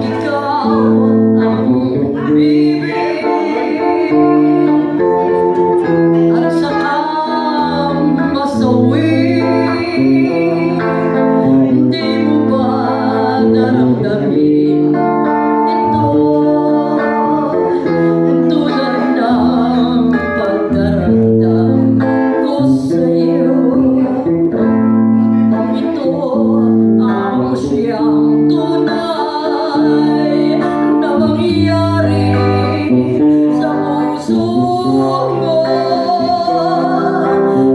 ikaw ang bibig at saka masawi. Hindi mo ba naramdamin ito? Tulad ng pagdaramdam ko sa'yo. Ito ang siyang tunay na mangyayari sa puso mo.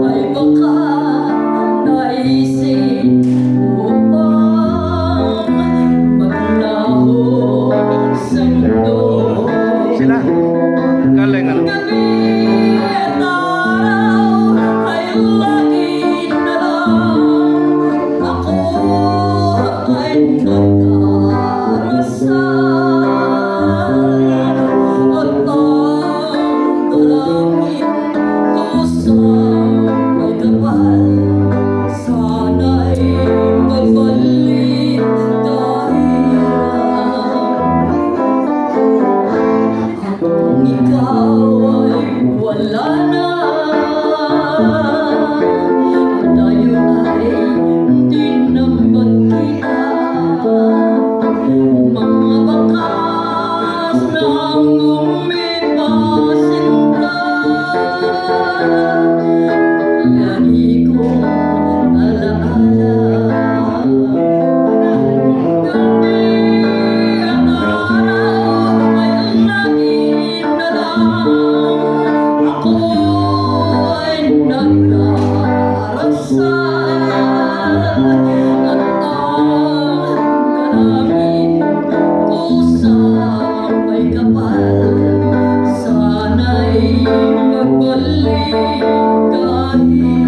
Ay baka naisip mo bang maglaho sa mundo? Sila. Galing ano? Gabi at araw ay lagi na lang ako ay nag-arasal at ang dalangin ko sa may kapal sana'y magbalik dahil kung ikaw ay wala na, tayo ay hindi na magkita. Mga bakas ng umipasinta, lagi kong alaala. Gabi at araw ay lagi na lang ako ay nag-arasal at ang dalangin ko sa may kapal sana'y magbalik kahit